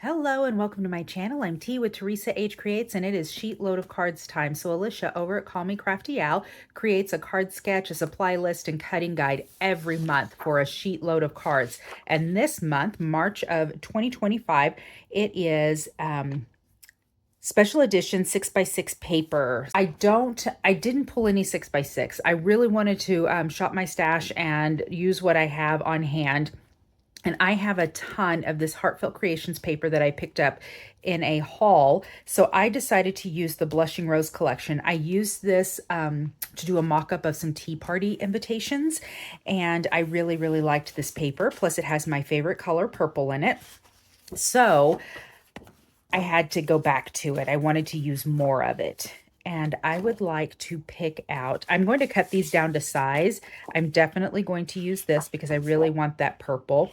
Hello and welcome to my channel. I'm T with Teresa H Creates, and it is sheet load of cards time. So Alicia over at Call Me Crafty Al creates a card sketch, a supply list, and cutting guide every month for a sheet load of cards. And this month, March of 2025, it is special edition 6x6 paper. I didn't pull any 6x6. I really wanted to shop my stash and use what I have on hand. And I have a ton of this Heartfelt Creations paper that I picked up in a haul. So I decided to use the Blushing Rose collection. I used this to do a mock-up of some tea party invitations. And I really, really liked this paper. Plus it has my favorite color, purple, in it. So I had to go back to it. I wanted to use more of it. And I would like to pick out, I'm going to cut these down to size. I'm definitely going to use this because I really want that purple.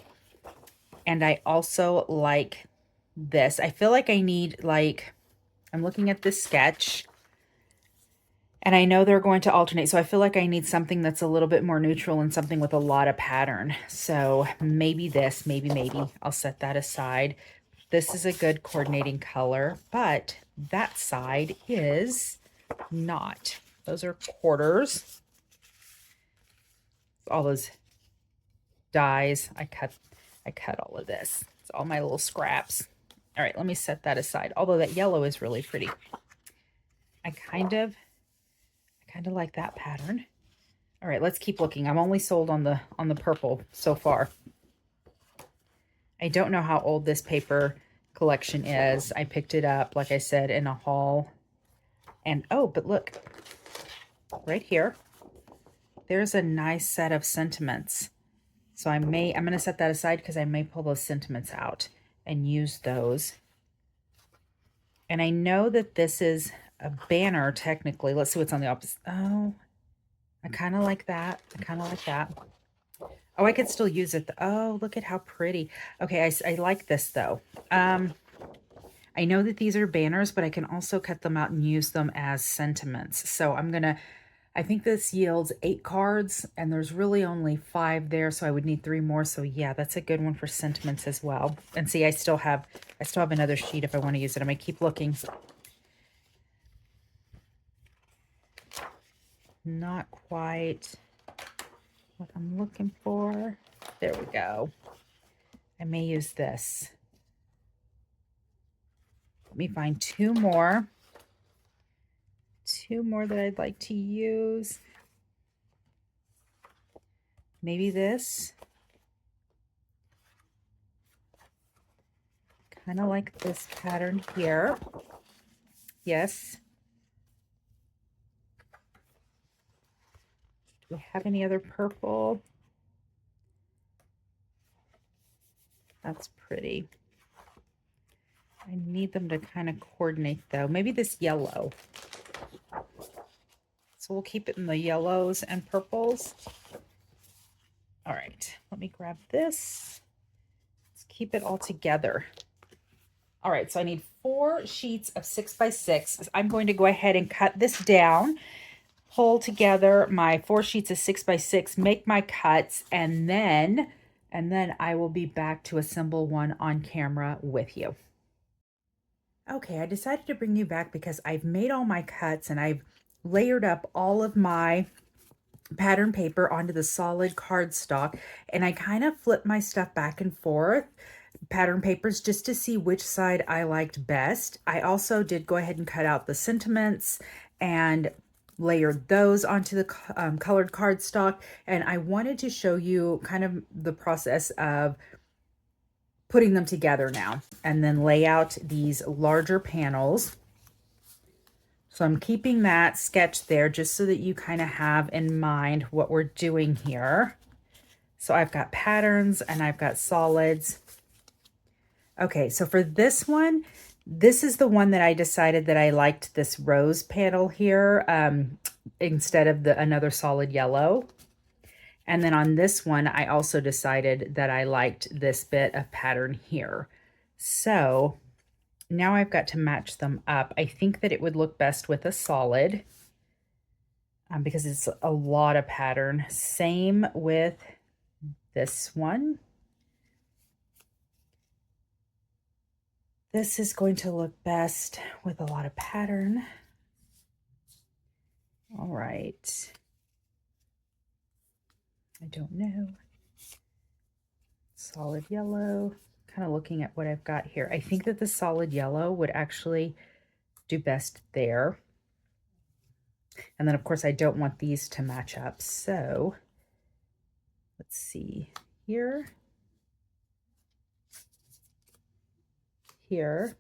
And I also like this. I feel like I need, I'm looking at this sketch and I know they're going to alternate. So I feel like I need something that's a little bit more neutral and something with a lot of pattern. So maybe this, maybe I'll set that aside. This is a good coordinating color, but that side is not. Those are quarters. All those dies. I cut all of this. It's all my little scraps. All right, let me set that aside. Although that yellow is really pretty. I kind of like that pattern. All right, let's keep looking. I'm only sold on the purple so far. I don't know how old this paper collection is. I picked it up, like I said, in a haul. And oh, but look, right here, there's a nice set of sentiments. So I'm going to set that aside because I may pull those sentiments out and use those. And I know that this is a banner technically. Let's see what's on the opposite. Oh, I kind of like that. I kind of like that. Oh, I could still use it. Oh, look at how pretty. Okay, I like this though. I know that these are banners, but I can also cut them out and use them as sentiments. So I think this yields 8 cards and there's really only 5 there. So I would need 3 more. So yeah, that's a good one for sentiments as well. And see, I still have another sheet if I want to use it. I'm going to keep looking. Not quite what I'm looking for. There we go. I may use this. Let me find 2 more. 2 more that I'd like to use. Maybe this. Kind of like this pattern here. Yes. Do we have any other purple? That's pretty. I need them to kind of coordinate though. Maybe this yellow. So we'll keep it in the yellows and purples. All right, let me grab this. Let's keep it all together. All right, so I need 4 sheets of 6x6. I'm going to go ahead and cut this down, pull together my 4 sheets of 6x6, make my cuts, and then I will be back to assemble one on camera with you. Okay, I decided to bring you back because I've made all my cuts and I've layered up all of my pattern paper onto the solid cardstock, and I kind of flipped my stuff back and forth, pattern papers, just to see which side I liked best. I also did go ahead and cut out the sentiments and layered those onto the colored cardstock, and I wanted to show you kind of the process of putting them together now and then lay out these larger panels. So I'm keeping that sketch there just so that you kind of have in mind what we're doing here. So I've got patterns and I've got solids. Okay, so for this one, this is the one that I decided that I liked, this rose panel here instead of another solid yellow. And then on this one, I also decided that I liked this bit of pattern here. So now I've got to match them up. I think that it would look best with a solid because it's a lot of pattern. Same with this one. This is going to look best with a lot of pattern. All right. I don't know. Solid yellow. Kind of looking at what I've got here. I think that the solid yellow would actually do best there. And then of course I don't want these to match up. So let's see here. Here.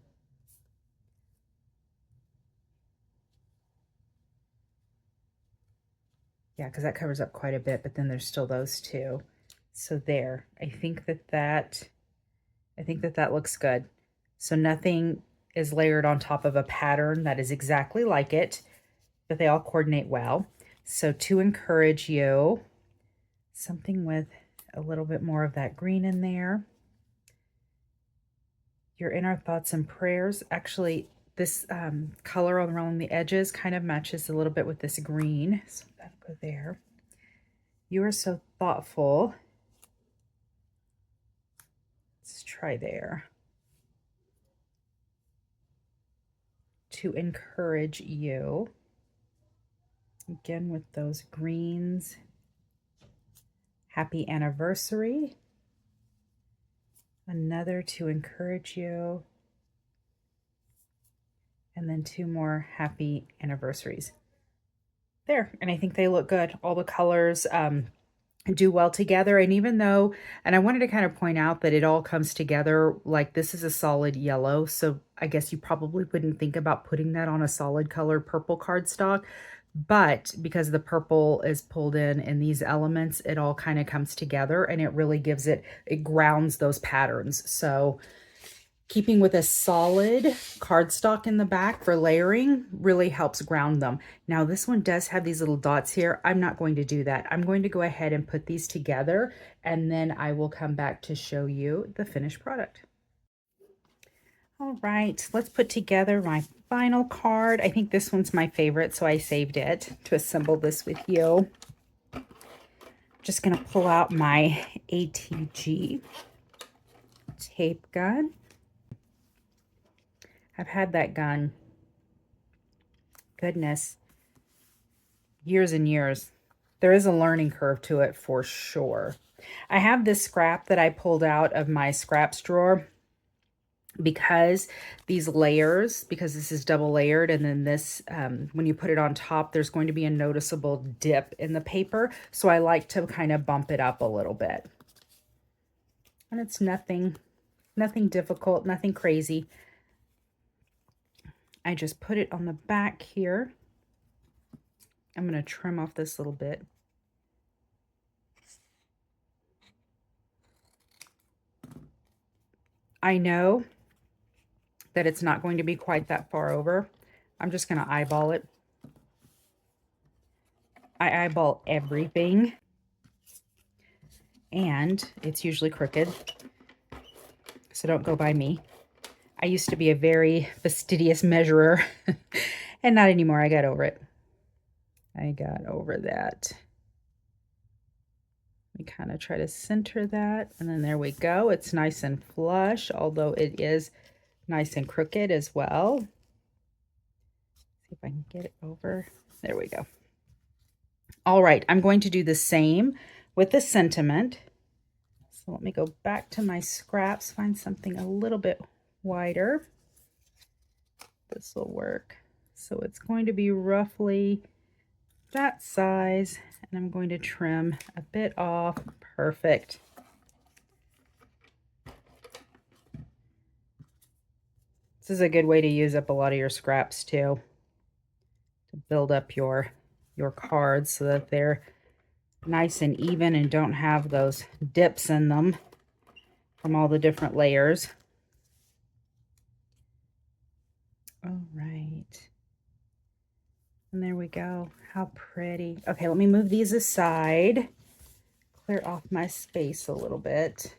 Yeah, because that covers up quite a bit, but then there's still those two. So there, I think that looks good. So nothing is layered on top of a pattern that is exactly like it, but they all coordinate well. So to encourage you, something with a little bit more of that green in there. You're in our thoughts and prayers. Actually, this color around the edges kind of matches a little bit with this green. So that'll go there. You are so thoughtful. Let's try there. To encourage you. Again with those greens. Happy anniversary. Another to encourage you. And then two more happy anniversaries. There, and I think they look good. All the colors do well together. And even though, and I wanted to kind of point out that it all comes together, like this is a solid yellow. So I guess you probably wouldn't think about putting that on a solid colored purple cardstock. But because the purple is pulled in these elements, it all kind of comes together and it really gives it grounds those patterns. So keeping with a solid cardstock in the back for layering really helps ground them. Now this one does have these little dots here. I'm not going to do that. I'm going to go ahead and put these together and then I will come back to show you the finished product. All right, let's put together my final card. I think this one's my favorite, so I saved it to assemble this with you. Just gonna pull out my ATG tape gun. I've had that gun, goodness, years and years. There is a learning curve to it for sure. I have this scrap that I pulled out of my scraps drawer because these layers, because this is double layered, and then this, when you put it on top, there's going to be a noticeable dip in the paper. So I like to kind of bump it up a little bit. And it's nothing difficult, nothing crazy. I just put it on the back here. I'm going to trim off this little bit. I know that it's not going to be quite that far over. I'm just going to eyeball it. I eyeball everything. And it's usually crooked. So don't go by me. I used to be a very fastidious measurer. And not anymore. I got over it. I got over that. We kind of try to center that. And then there we go. It's nice and flush, although it is nice and crooked as well. See if I can get it over. There we go. All right, I'm going to do the same with the sentiment. So let me go back to my scraps, find something a little bit wider. This will work. So it's going to be roughly that size, and I'm going to trim a bit off. Perfect. This is a good way to use up a lot of your scraps too, to build up your cards so that they're nice and even and don't have those dips in them from all the different layers. All right. And there we go. How pretty. Okay, let me move these aside. Clear off my space a little bit.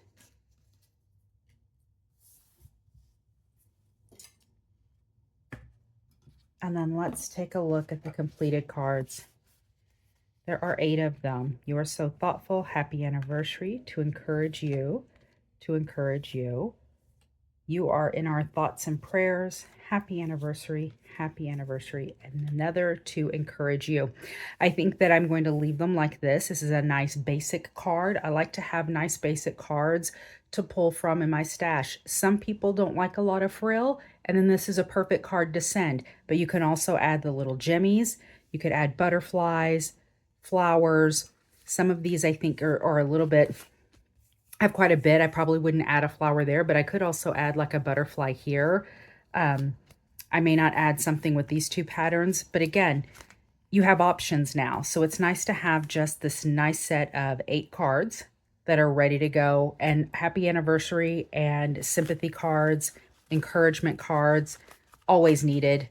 And then let's take a look at the completed cards. There are 8 of them. You are so thoughtful. Happy anniversary. To encourage you. To encourage you. You are in our thoughts and prayers. Happy anniversary, and another to encourage you. I think that I'm going to leave them like this. This is a nice basic card. I like to have nice basic cards to pull from in my stash. Some people don't like a lot of frill, and then this is a perfect card to send. But you can also add the little jimmies. You could add butterflies, flowers. Some of these I think are a little bit, have quite a bit. I probably wouldn't add a flower there, but I could also add like a butterfly here. I may not add something with these two patterns, but again, you have options now. So it's nice to have just this nice set of 8 cards that are ready to go, and happy anniversary and sympathy cards, encouragement cards, always needed.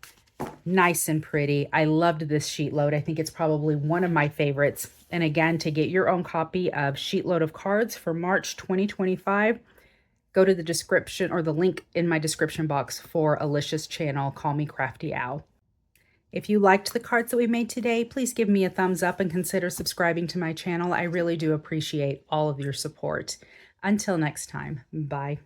Nice and pretty. I loved this sheet load. I think it's probably one of my favorites. And again, to get your own copy of SheetLoad of cards for March 2025, go to the description or the link in my description box for Alicia's channel, Call Me Crafty Owl. If you liked the cards that we made today, please give me a thumbs up and consider subscribing to my channel. I really do appreciate all of your support. Until next time, bye.